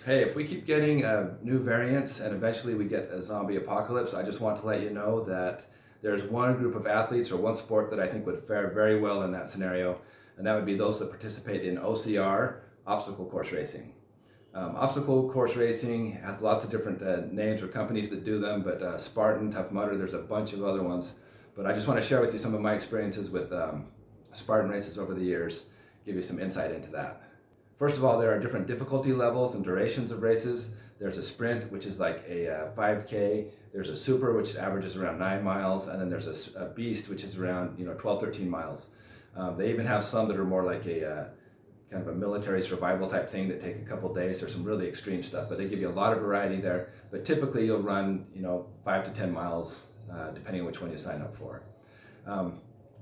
Hey, if we keep getting new variants and eventually we get a zombie apocalypse, I just want to let you know that there's one group of athletes or one sport that I think would fare very well in that scenario, and that would be those that participate in OCR, obstacle course racing. Obstacle course racing has lots of different names or companies that do them, but Spartan, Tough Mudder, there's a bunch of other ones. But I just want to share with you some of my experiences with Spartan races over the years, give you some insight into that. First of all, there are different difficulty levels and durations of races. There's a sprint, which is like a 5K. There's a super, which averages around 9 miles. And then there's a beast, which is around 12, 13 miles. They even have some that are more like a kind of a military survival type thing that take a couple days. There's some really extreme stuff, but they give you a lot of variety there. But typically you'll run 5 to 10 miles, depending on which one you sign up for.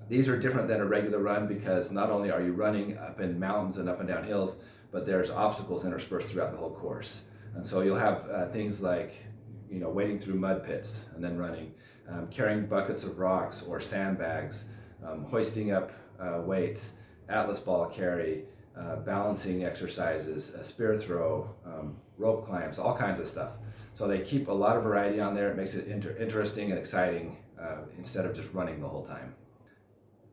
These are different than a regular run because not only are you running up in mountains and up and down hills, but there's obstacles interspersed throughout the whole course. And so you'll have things like, wading through mud pits and then running, carrying buckets of rocks or sandbags, hoisting up weights, atlas ball carry, balancing exercises, a spear throw, rope climbs, all kinds of stuff. So they keep a lot of variety on there. It makes it interesting and exciting instead of just running the whole time.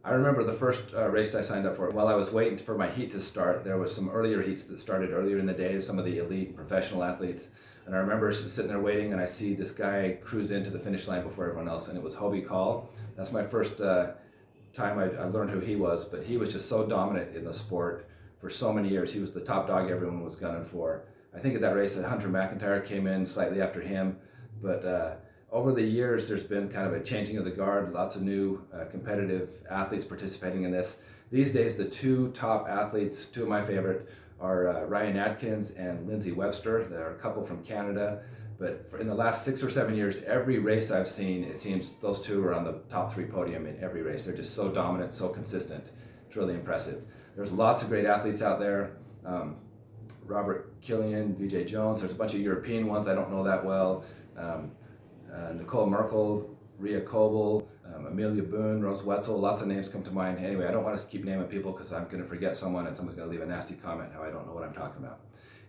I remember the first race I signed up for. While I was waiting for my heat to start, there was some earlier heats that started earlier in the day, some of the elite professional athletes. And I remember sitting there waiting and I see this guy cruise into the finish line before everyone else, and it was Hobie Call. That's my first time I learned who he was, but he was just so dominant in the sport for so many years. He was the top dog everyone was gunning for. I think at that race, Hunter McIntyre came in slightly after him, but over the years, there's been kind of a changing of the guard, lots of new competitive athletes participating in this. These days, the two top athletes, two of my favorite, are Ryan Adkins and Lindsay Webster. They're a couple from Canada, but in the last 6 or 7 years, every race I've seen, it seems those two are on the top 3 podium in every race. They're just so dominant, so consistent. It's really impressive. There's lots of great athletes out there. Robert Killian, VJ Jones, there's a bunch of European ones I don't know that well. Nicole Merkel, Ria Kobel, Amelia Boone, Rose Wetzel, lots of names come to mind. Anyway, I don't want to keep naming people because I'm going to forget someone and someone's going to leave a nasty comment how I don't know what I'm talking about.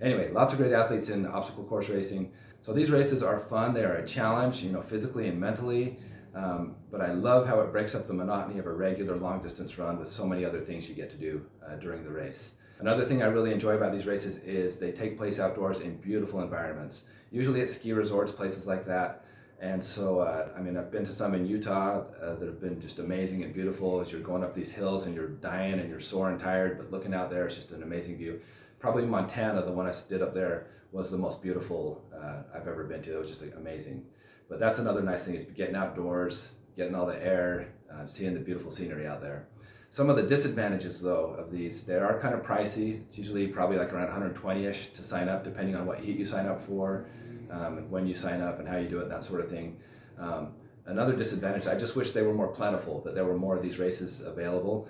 Anyway, lots of great athletes in obstacle course racing. So these races are fun. They are a challenge, physically and mentally. But I love how it breaks up the monotony of a regular long distance run with so many other things you get to do during the race. Another thing I really enjoy about these races is they take place outdoors in beautiful environments, usually at ski resorts, places like that. And so, I've been to some in Utah that have been just amazing and beautiful as you're going up these hills and you're dying and you're sore and tired, but looking out there, it's just an amazing view. Probably Montana, the one I did up there, was the most beautiful I've ever been to. It was just amazing. But that's another nice thing is getting outdoors, getting all the air, seeing the beautiful scenery out there. Some of the disadvantages, though, of these, they are kind of pricey. It's usually probably like around 120-ish to sign up, depending on what heat you sign up for. And when you sign up and how you do it, that sort of thing. Another disadvantage, I just wish they were more plentiful, that there were more of these races available.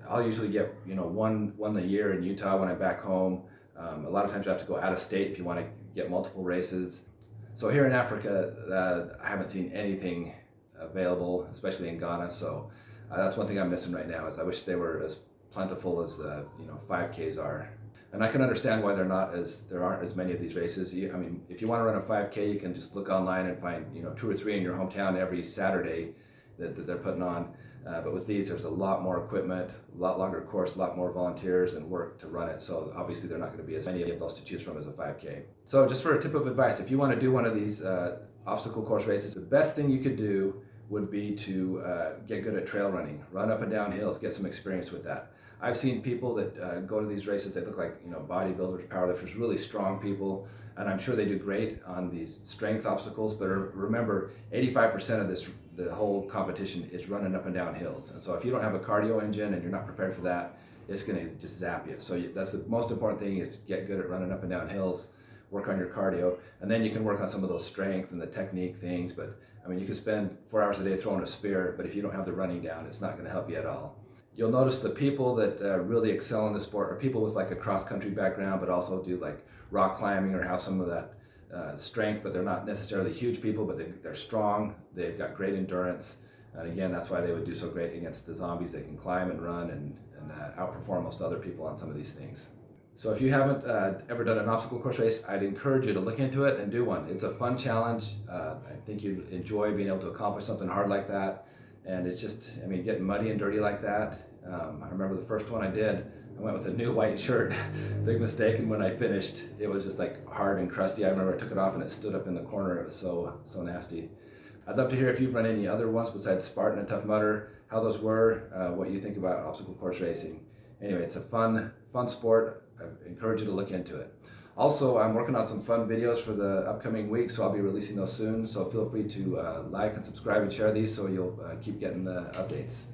I'll usually get one a year in Utah when I'm back home. A lot of times you have to go out of state if you want to get multiple races. So here in Africa, I haven't seen anything available, especially in Ghana. So that's one thing I'm missing right now is I wish they were as plentiful as 5Ks are. And I can understand why there aren't as many of these races. If you want to run a 5K, you can just look online and find 2 or 3 in your hometown every Saturday that they're putting on. But with these, there's a lot more equipment, a lot longer course, a lot more volunteers and work to run it. So obviously, there are not going to be as many of those to choose from as a 5K. So just for a tip of advice, if you want to do one of these obstacle course races, the best thing you could do would be to get good at trail running, run up and down hills, get some experience with that. I've seen people that go to these races, they look like bodybuilders, powerlifters, really strong people, and I'm sure they do great on these strength obstacles, but remember, 85% of the whole competition is running up and down hills. And so if you don't have a cardio engine and you're not prepared for that, it's going to just zap you. So that's the most important thing is get good at running up and down hills, work on your cardio, and then you can work on some of those strength and the technique things. But you can spend 4 hours a day throwing a spear, but if you don't have the running down, it's not going to help you at all. You'll notice the people that really excel in the sport are people with like a cross-country background, but also do like rock climbing or have some of that strength, but they're not necessarily huge people, but they're strong, they've got great endurance, and again, that's why they would do so great against the zombies. They can climb and run and outperform most other people on some of these things. So if you haven't ever done an obstacle course race, I'd encourage you to look into it and do one. It's a fun challenge. I think you'd enjoy being able to accomplish something hard like that. And it's just, I mean, getting muddy and dirty like that. I remember the first one I did, I went with a new white shirt. Big mistake, and when I finished, it was just like hard and crusty. I remember I took it off and it stood up in the corner. It was so nasty. I'd love to hear if you've run any other ones besides Spartan and Tough Mudder, how those were, what you think about obstacle course racing. Anyway, it's a fun sport. I encourage you to look into it. Also, I'm working on some fun videos for the upcoming week, so I'll be releasing those soon. So feel free to like and subscribe and share these so you'll keep getting the updates.